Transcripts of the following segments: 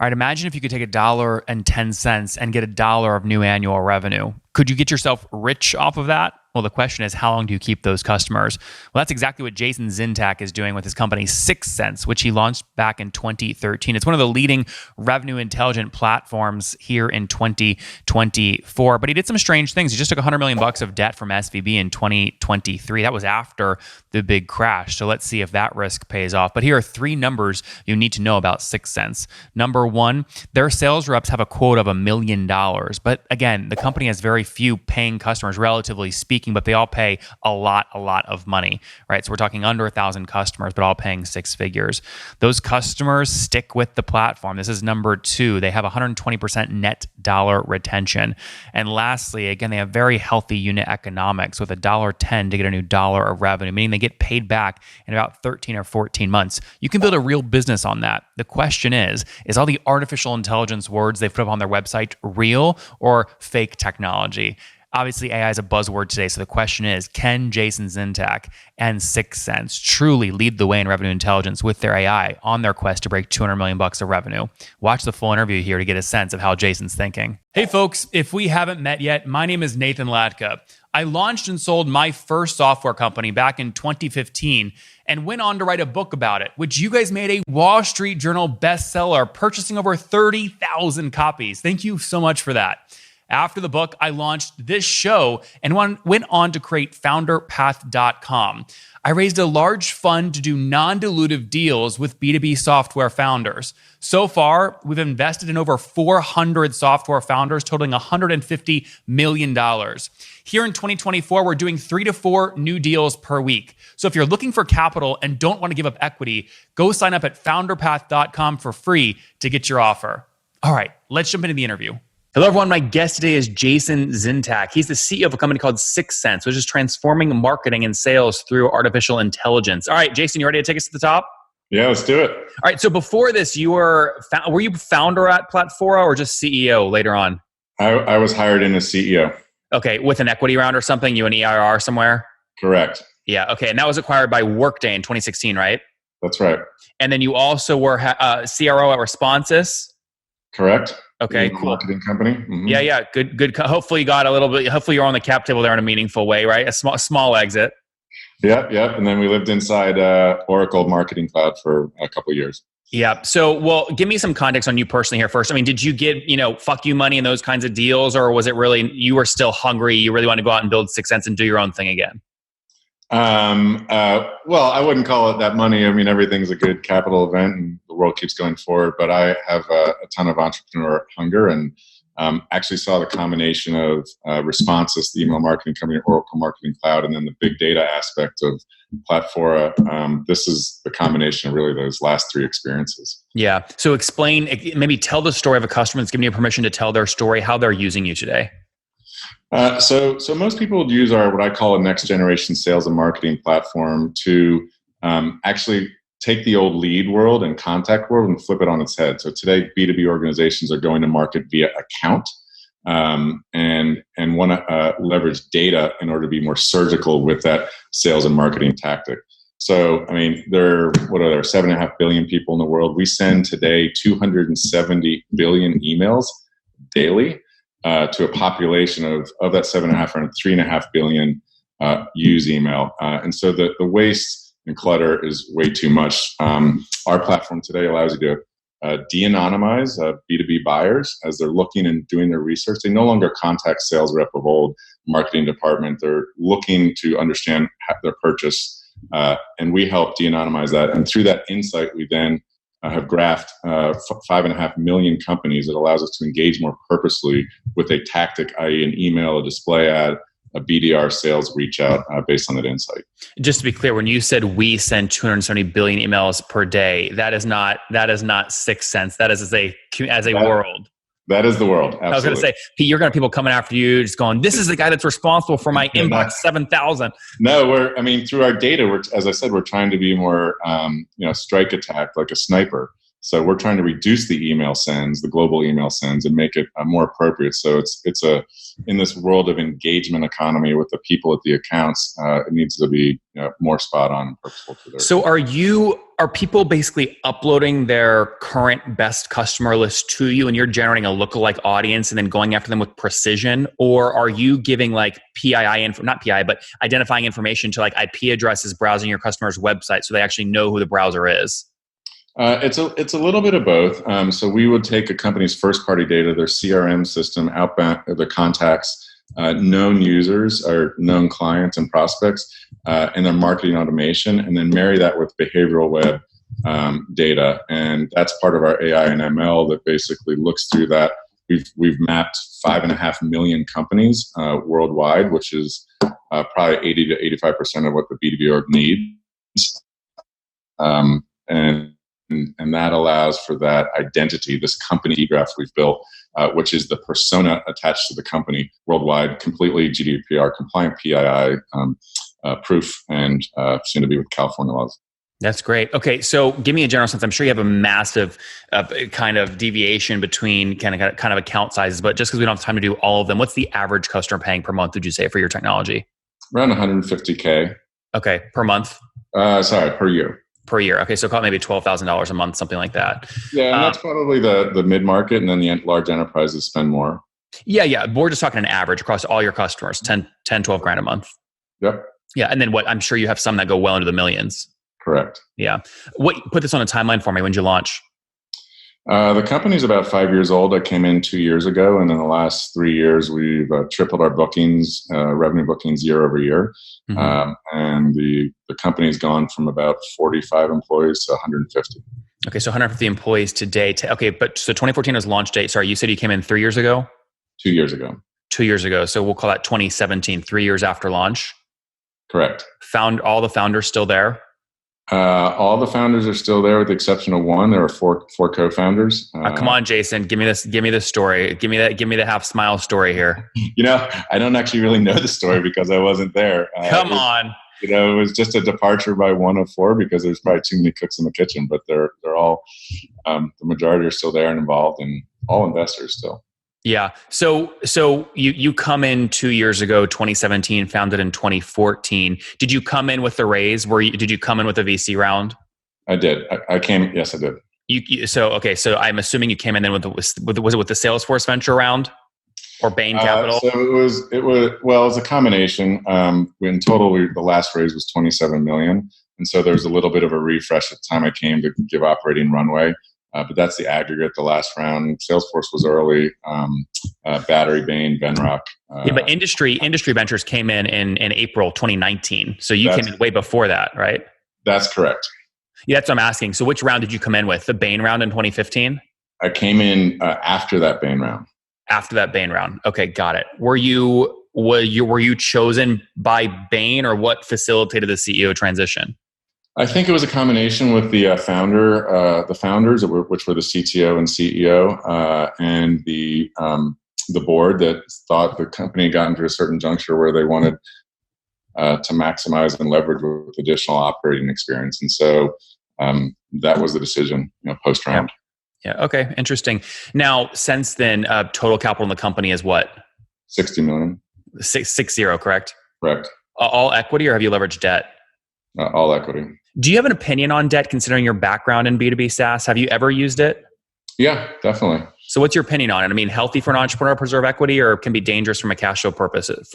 All right, imagine if you could take $1.10 and get $1 of new annual revenue. Could you get yourself rich off of that? Well, the question is, how long do you keep those customers? Well, that's exactly what Jason Zintak is doing with his company 6sense, which he launched back in 2013. It's one of the leading revenue intelligent platforms here in 2024. But he did some strange things. He just took $100 million of debt from SVB in 2023. That was after the big crash. So let's see if that risk pays off. But here are 3 numbers you need to know about 6sense. Number 1, their sales reps have a quota of $1 million. But again, the company has very few paying customers, relatively speaking, but they all pay a lot of money, right? So we're talking under 1,000 customers, but all paying 6 figures. Those customers stick with the platform. This is number 2. They have 120% net dollar retention. And lastly, again, they have very healthy unit economics with $1.10 to get a new dollar of revenue, meaning they get paid back in about 13 or 14 months. You can build a real business on that. The question is all the artificial intelligence words they've put up on their website real or fake technology? Obviously, AI is a buzzword today, so the question is, can Jason Zintak and 6sense truly lead the way in revenue intelligence with their AI on their quest to break $200 million of revenue? Watch the full interview here to get a sense of how Jason's thinking. Hey folks, if we haven't met yet, my name is Nathan Latka. I launched and sold my first software company back in 2015 and went on to write a book about it, which you guys made a Wall Street Journal bestseller, purchasing over 30,000 copies. Thank you so much for that. After the book, I launched this show and went on to create founderpath.com. I raised a large fund to do non-dilutive deals with B2B software founders. So far, we've invested in over 400 software founders, totaling $150 million. Here in 2024, we're doing 3 to 4 new deals per week. So if you're looking for capital and don't want to give up equity, go sign up at founderpath.com for free to get your offer. All right, let's jump into the interview. Hello, everyone. My guest today is Jason Zintak. He's the CEO of a company called 6sense, which is transforming marketing and sales through artificial intelligence. All right, Jason, you ready to take us to the top? Yeah, let's do it. All right. So before this, were you founder at Platfora or just CEO later on? I was hired in as CEO. Okay, with an equity round or something, you an EIR somewhere? Correct. Yeah. Okay, and that was acquired by Workday in 2016, right? That's right. And then you also were CRO at Responsys. Correct. Okay, cool. Marketing company. Mm-hmm. Yeah. Good. Hopefully you got a little bit, hopefully you're on the cap table there in a meaningful way, right? A small exit. Yep. And then we lived inside Oracle Marketing Cloud for a couple of years. Yeah. So, well, give me some context on you personally here first. I mean, did you get, fuck you money in those kinds of deals, or was it really, you were still hungry, you really want to go out and build 6sense and do your own thing again? Well, I wouldn't call it that money. I mean, everything's a good capital event and the world keeps going forward, but I have a ton of entrepreneur hunger and actually saw the combination of Responsys, the email marketing company, Oracle Marketing Cloud, and then the big data aspect of Platfora. This is the combination of really those last 3 experiences. Yeah. So explain, maybe tell the story of a customer that's giving you permission to tell their story, how they're using you today. So most people would use what I call a next generation sales and marketing platform to actually take the old lead world and contact world and flip it on its head. So today, B2B organizations are going to market via account and want to leverage data in order to be more surgical with that sales and marketing tactic. So, I mean, there are 7.5 billion people in the world. We send today 270 billion emails daily. To a population of that 7.5 around 3.5 billion use email. And so the waste and clutter is way too much. Our platform today allows you to de-anonymize B2B buyers as they're looking and doing their research. They no longer contact sales rep of old marketing department. They're looking to understand their purchase. And we help de-anonymize that. And through that insight, we then have graphed 5.5 million companies that allows us to engage more purposely with a tactic, i.e. an email, a display ad, a BDR sales reach out based on that insight. Just to be clear, when you said we send 270 billion emails per day, that is not 6sense. That is as a world. That is the world. Absolutely. I was going to say, Pete, you're going to have people coming after you just going, this is the guy that's responsible for my inbox 7,000. No, through our data, as I said, we're trying to be more, strike attack like a sniper. So we're trying to reduce the email sends, the global email sends, and make it more appropriate. So it's in this world of engagement economy with the people at the accounts, it needs to be more spot on and purposeful to their. So are you are people basically uploading their current best customer list to you and you're generating a lookalike audience and then going after them with precision? Or are you giving like not PII, but identifying information to like IP addresses browsing your customer's website so they actually know who the browser is? It's a little bit of both. So we would take a company's first party data, their CRM system, outbound, their contacts, known users or known clients and prospects, and their marketing automation, and then marry that with behavioral web data. And that's part of our AI and ML that basically looks through that. We've mapped 5.5 million companies worldwide, which is probably 80 to 85% of what the B2B org needs. And that allows for that identity, this company graph we've built, which is the persona attached to the company worldwide, completely GDPR compliant, PII proof, and soon to be with California laws. That's great. Okay, so give me a general sense. I'm sure you have a massive kind of deviation between kind of account sizes, but just because we don't have time to do all of them, what's the average customer paying per month, would you say, for your technology? Around 150K. Okay, per month? Per year. Per year. Okay, so call it maybe $12,000 a month, something like that. Yeah, and that's probably the mid-market, and then the large enterprises spend more. Yeah. We're just talking an average across all your customers, 10, 12 grand a month. Yep. Yeah, and then what? I'm sure you have some that go well into the millions. Correct. Yeah. Put this on a timeline for me. When did you launch? The company's about 5 years old. I came in 2 years ago, and in the last 3 years, we've tripled our bookings, revenue bookings year over year. Mm-hmm. And the company's gone from about 45 employees to 150. Okay, so 150 employees today. Okay, but so 2014 was launch date. Sorry, you said you came in 3 years ago? 2 years ago. 2 years ago. So we'll call that 2017, 3 years after launch. Correct. All the founders still there? All the founders are still there, with the exception of one. There are four co-founders. Come on, Jason, give me this story. Give me the half smile story here. I don't actually really know the story because I wasn't there. Come on. It was just a departure by one of four because there's probably too many cooks in the kitchen. But they're all the majority are still there and involved, and all investors still. Yeah. So you come in 2 years ago, 2017, founded in 2014. Did you come in with the raise? Did you come in with a VC round? I did. I came. Yes, I did. So I'm assuming you came in then was it with the Salesforce venture round or Bain Capital? So it was a combination. In total, the last raise was 27 million, and so there was a little bit of a refresh at the time I came to give operating runway. But that's the aggregate. The last round, Salesforce was early. Battery, Bain, Venrock. But industry ventures came in April 2019. So you came in way before that, right? That's correct. Yeah, that's what I'm asking. So which round did you come in with? The Bain round in 2015? I came in after that Bain round. After that Bain round. Okay, got it. Were you chosen by Bain, or what facilitated the CEO transition? I think it was a combination with the founders, which were the CTO and CEO, and the board that thought the company had gotten to a certain juncture where they wanted to maximize and leverage with additional operating experience, and so that was the decision, post round. Yeah. Okay. Interesting. Now, since then, total capital in the company is what? 60 million. 60, correct? Correct. All equity, or have you leveraged debt? All equity. Do you have an opinion on debt, considering your background in B2B SaaS? Have you ever used it? Yeah, definitely. So what's your opinion on it? I mean, healthy for an entrepreneur to preserve equity, or can be dangerous from a cash flow perspective?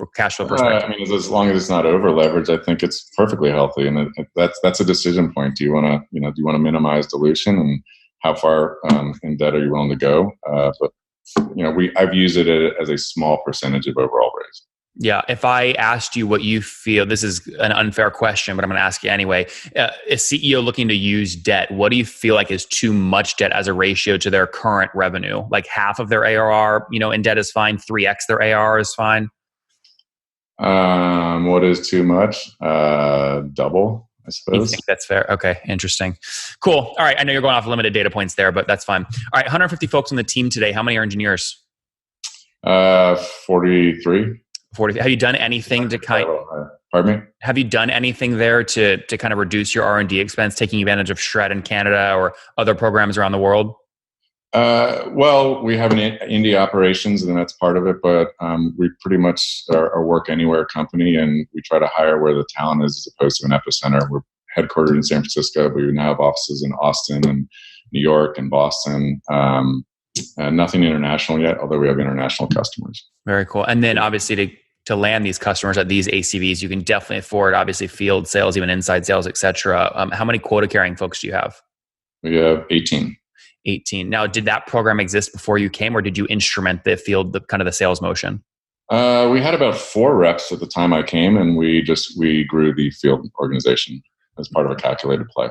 As long as it's not over leveraged, I think it's perfectly healthy. And that's a decision point. Do you want to minimize dilution, and how far in debt are you willing to go? But I've used it as a small percentage of overall raise. Yeah. If I asked you what you feel, this is an unfair question, but I'm going to ask you anyway. A CEO looking to use debt, what do you feel like is too much debt as a ratio to their current revenue? Like half of their ARR, in debt is fine. 3x their ARR is fine. What is too much? Double, I suppose. You think that's fair? Okay. Interesting. Cool. All right. I know you're going off limited data points there, but that's fine. All right. 150 folks on the team today. How many are engineers? 43. 40. Have you done anything to Pardon me? Have you done anything there to kind of reduce your R&D expense, taking advantage of Shred in Canada or other programs around the world? Well, we have an India operations, and that's part of it. But we pretty much are a work anywhere company, and we try to hire where the talent is, as opposed to an epicenter. We're headquartered in San Francisco, but we now have offices in Austin and New York and Boston. Nothing international yet, although we have international customers. Very cool. And then obviously to land these customers at these ACVs, you can definitely afford obviously field sales, even inside sales, et cetera. How many quota carrying folks do you have? We have 18. 18. Now, did that program exist before you came, or did you instrument the field, the kind of the sales motion? We had about 4 reps at the time I came, and we grew the field organization as part of a calculated play.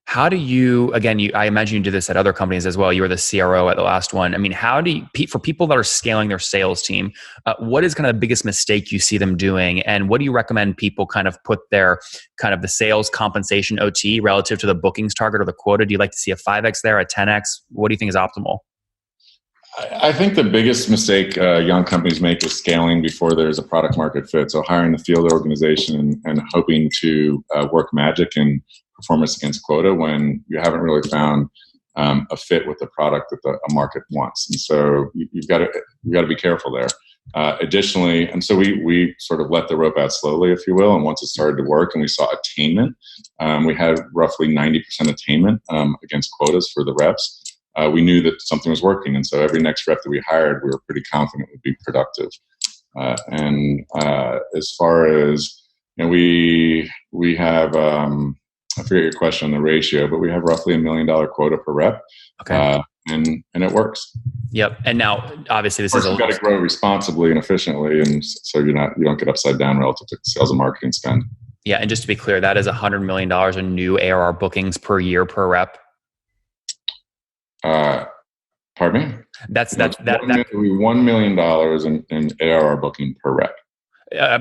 How do you, again, I imagine you did this at other companies as well. You were the CRO at the last one. I mean, how do you, for people that are scaling their sales team, what is kind of the biggest mistake you see them doing? And what do you recommend people kind of put their kind of the sales compensation OT relative to the bookings target or the quota? Do you like to see a 5X there, a 10X? What do you think is optimal? I think the biggest mistake young companies make is scaling before there's a product market fit. So hiring the field organization and hoping to work magic and performance against quota when you haven't really found a fit with the product that a market wants. And so you've got to be careful there. Additionally, and so we sort of let the rope out slowly, if you will. And once it started to work and we saw attainment, we had roughly 90% attainment against quotas for the reps. We knew that something was working. And so every next rep that we hired, we were pretty confident would be productive. And as far as, we have, I forget your question on the ratio, but we have roughly $1 million quota per rep. Okay. And it works. Yep. And now obviously this is you've got to grow responsibly and efficiently. And so you don't get upside down relative to sales and marketing spend. Yeah. And just to be clear, that is $100 million in new ARR bookings per year per rep. Pardon me? That's $1 million in ARR booking per rep.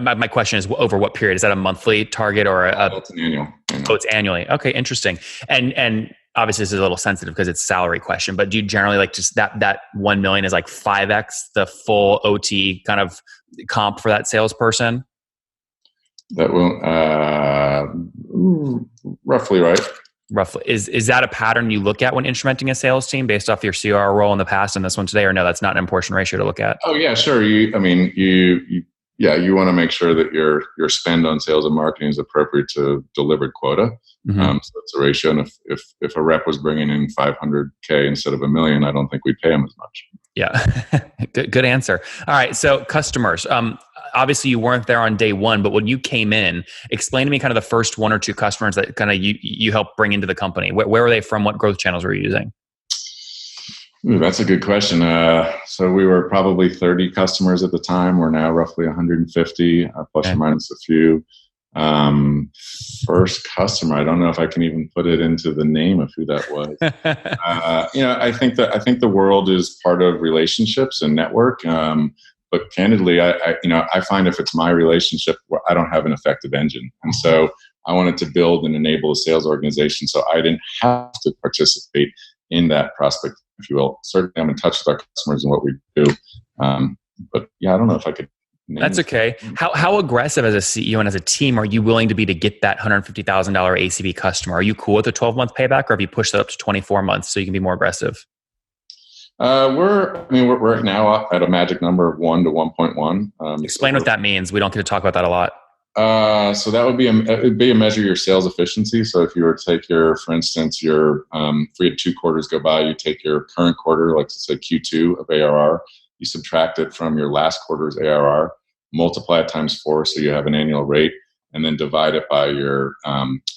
My question is over what period? Is that a monthly target or it's an annual. Oh, it's annually. Okay, interesting. And obviously this is a little sensitive because it's a salary question, but do you generally like just that 1 million is like 5X the full OT kind of comp for that salesperson? That will roughly right. Roughly. Is that a pattern you look at when instrumenting a sales team based off your CR role in the past and this one today, or no, that's not an important ratio to look at? Oh yeah, sure. You want to make sure that your spend on sales and marketing is appropriate to delivered quota. Mm-hmm. So it's a ratio. And if a rep was bringing in 500K instead of $1 million, I don't think we'd pay him as much. Yeah. Good answer. All right. So customers, obviously you weren't there on day one, but when you came in, explain to me kind of the first 1 or 2 customers that kind of you helped bring into the company. Where were they from? What growth channels were you using? Ooh, that's a good question. So we were probably 30 customers at the time. We're now roughly 150, plus or minus a few. First customer, I don't know if I can even put it into the name of who that was. I think the world is part of relationships and network. But candidly, I find if it's my relationship, I don't have an effective engine, and so I wanted to build and enable a sales organization so I didn't have to participate in that prospect, if you will. Certainly, I'm in touch with our customers and what we do. But yeah, I don't know if I could. That's okay. How aggressive as a CEO and as a team are you willing to be to get that $150,000 ACV customer? Are you cool with a 12-month payback, or have you pushed that up to 24 months so you can be more aggressive? We're right now up at a magic number of 1 to 1.1. Explain what that means. We don't get to talk about that a lot. So that would be a measure of your sales efficiency. So if you were to take for instance, if we had 2 quarters go by, you take your current quarter, like let's say Q2 of ARR, you subtract it from your last quarter's ARR, multiply it times 4, so you have an annual rate, and then divide it by your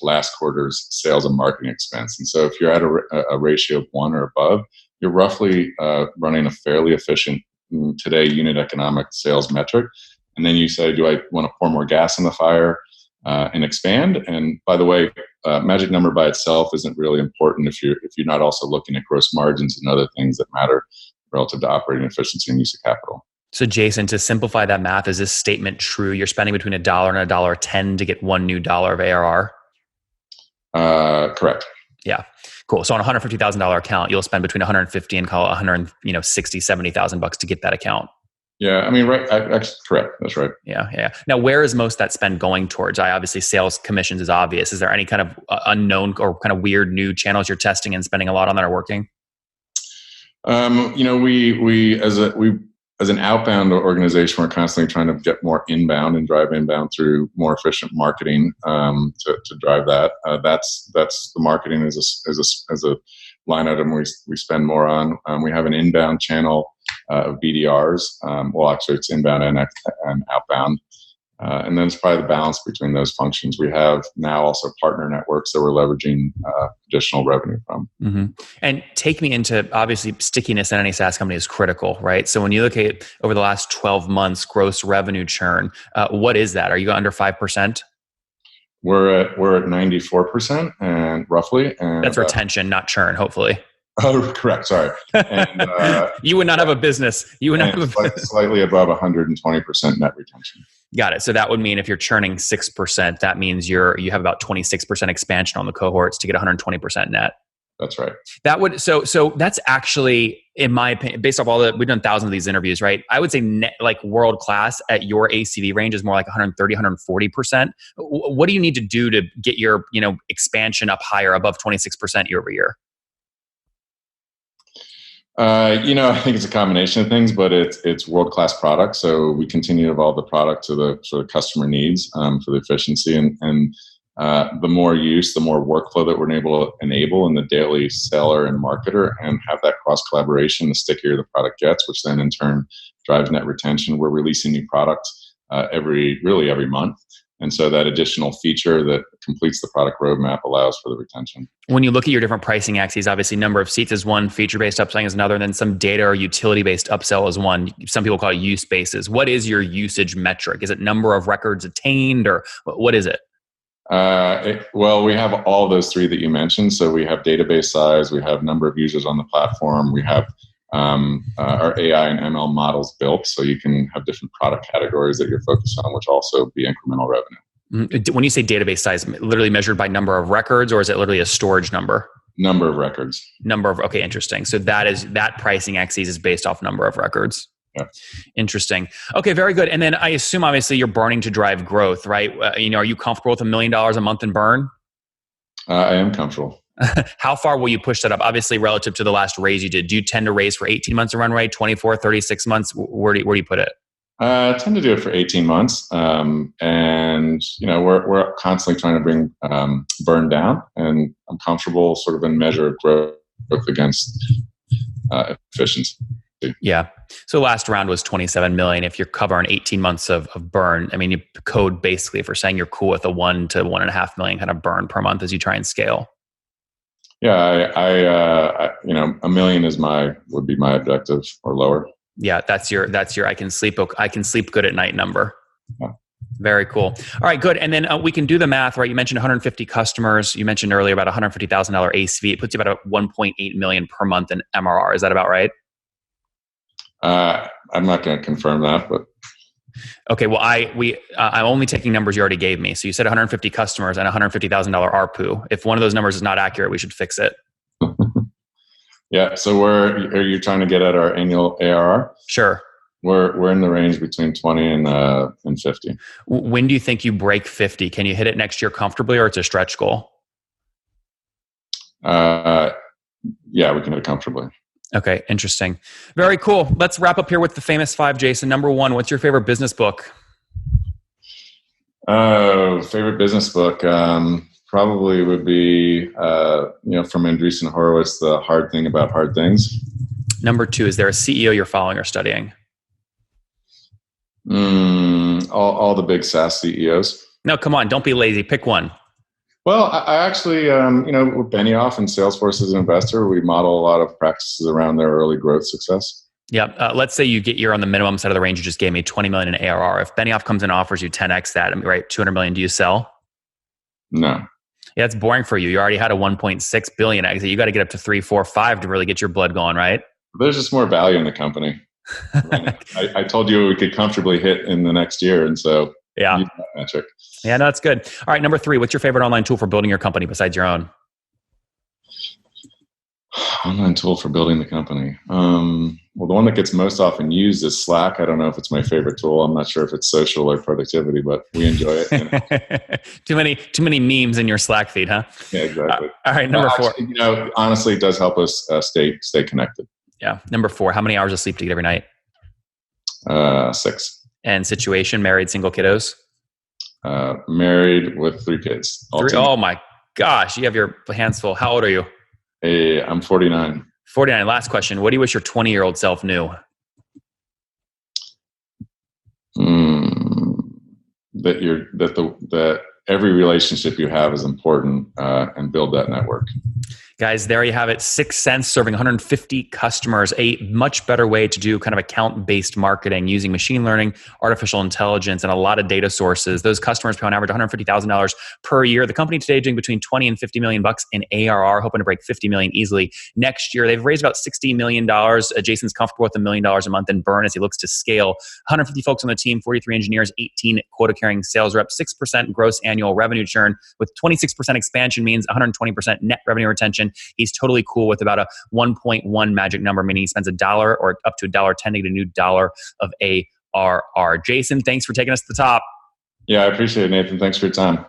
last quarter's sales and marketing expense. And so if you're at a ratio of 1 or above, you're roughly running a fairly efficient today unit economic sales metric. And then you say, do I want to pour more gas in the fire and expand? And by the way, magic number by itself isn't really important if you're not also looking at gross margins and other things that matter relative to operating efficiency and use of capital. So Jason, to simplify that math, is this statement true? You're spending between $1 and $1.10 to get $1 new dollar of ARR? Correct. Yeah. Cool. So on a $150,000 account, you'll spend between 150 and call it 160, 70,000 bucks to get that account. Yeah. I mean, right. Actually, correct. That's right. Yeah. Now, where is most that spend going towards? Obviously sales commissions is obvious. Is there any kind of unknown or kind of weird new channels you're testing and spending a lot on that are working? We as an outbound organization, we're constantly trying to get more inbound and drive inbound through more efficient marketing to drive that. That's the marketing as a line item we spend more on. We have an inbound channel of BDRs. Well, actually, it's inbound and outbound. And then it's probably the balance between those functions. We have now also partner networks that we're leveraging additional revenue from. Mm-hmm. And take me into, obviously, stickiness in any SaaS company is critical, right? So when you look at over the last 12 months, gross revenue churn, what is that? Are you under 5%? We're at 94% and roughly. And that's retention, not churn, hopefully. Oh, correct. Sorry. And, you would not have a business. You would not have a business. Slightly above 120% net retention. Got it. So that would mean if you're churning 6%, that means you have about 26% expansion on the cohorts to get 120% net. That's right. That would so that's actually, in my opinion, based off we've done thousands of these interviews, right? I would say like world class at your ACV range is more like 130, 140%. What do you need to do to get your expansion up higher above 26% year over year? I think it's a combination of things, but it's world-class product. So we continue to evolve the product to the sort of customer needs for the efficiency, and the more use, the more workflow that we're able to enable in the daily seller and marketer, and have that cross collaboration, the stickier the product gets, which then in turn drives net retention. We're releasing new products every month. And so that additional feature that completes the product roadmap allows for the retention. When you look at your different pricing axes, obviously number of seats is one, feature-based upselling is another, and then some data or utility-based upsell is one. Some people call it use bases. What is your usage metric? Is it number of records attained, or what is it? Well, we have all those three that you mentioned. So we have database size, we have number of users on the platform, we have our AI and ML models built, so you can have different product categories that you're focused on, which also be incremental revenue. When you say database size, literally measured by number of records, or is it literally a storage number? Number of records. Okay, interesting. So that pricing axis is based off number of records. Yeah. Interesting. Okay, very good. And then I assume obviously you're burning to drive growth, right? Are you comfortable with $1 million a month in burn? I am comfortable. How far will you push that up? Obviously, relative to the last raise you did, do you tend to raise for 18 months of run rate, 24, 36 months? Where do you put it? I tend to do it for 18 months. And, we're constantly trying to bring burn down, and I'm comfortable sort of in measure of growth against efficiency. Yeah. So last round was 27 million. If you're covering 18 months of burn, I mean, you code basically for saying you're cool with a 1 to 1.5 million kind of burn per month as you try and scale. Yeah, I $1 million would be my objective, or lower. Yeah, that's your I can sleep good at night number. Yeah. Very cool. All right, good. And then we can do the math, right? You mentioned 150 customers. You mentioned earlier about $150,000 ACV. It puts you about 1.8 million per month in MRR. Is that about right? I'm not going to confirm that, but okay. Well, I'm only taking numbers you already gave me. So you said 150 customers and $150,000 ARPU. If one of those numbers is not accurate, we should fix it. Yeah. So are you trying to get at our annual ARR? Sure. We're in the range between 20 and 50. When do you think you break 50? Can you hit it next year comfortably, or it's a stretch goal? Yeah, we can hit it comfortably. Okay, interesting. Very cool. Let's wrap up here with the famous 5, Jason. Number 1, what's your favorite business book? Favorite business book probably would be from Andreessen Horowitz, The Hard Thing About Hard Things. Number 2, is there a CEO you're following or studying? All the big SaaS CEOs. No, come on, don't be lazy. Pick one. Well, I actually, with Benioff and Salesforce as an investor, we model a lot of practices around their early growth success. Yeah. Let's say you're on the minimum side of the range you just gave me, 20 million in ARR. If Benioff comes and offers you 10x that, right, 200 million, do you sell? No. Yeah, it's boring for you. You already had a 1.6 billion exit. You got to get up to 3, 4, 5 to really get your blood going, right? There's just more value in the company. I told you we could comfortably hit in the next year, and so yeah, use that metric. Yeah, no, that's good. All right, number 3, what's your favorite online tool for building your company besides your own? Online tool for building the company. Well, the one that gets most often used is Slack. I don't know if it's my favorite tool. I'm not sure if it's social or productivity, but we enjoy it. Too many memes in your Slack feed, huh? Yeah, exactly. All right, number 4. Honestly, it does help us stay connected. Yeah. Number 4, how many hours of sleep do you get every night? 6. And situation, married, single, kiddos? Married with 3 kids. 3. Oh my gosh, you have your hands full. How old are you? I'm 49. 49. Last question. What do you wish your 20-year-old self knew? That every relationship you have is important, and build that network. Guys, there you have it. 6 cents serving 150 customers. A much better way to do kind of account-based marketing using machine learning, artificial intelligence, and a lot of data sources. Those customers pay on average $150,000 per year. The company today doing between 20 and 50 million bucks in ARR, hoping to break 50 million easily next year. They've raised about $60 million. Jason's comfortable with $1 million a month in burn as he looks to scale. 150 folks on the team, 43 engineers, 18 quota-carrying sales reps, 6% gross annual revenue churn with 26% expansion means 120% net revenue retention. He's totally cool with about a 1.1 magic number, meaning he spends $1 or up to $1.10 to get a new dollar of ARR. Jason, thanks for taking us to the top. Yeah, I appreciate it, Nathan. Thanks for your time.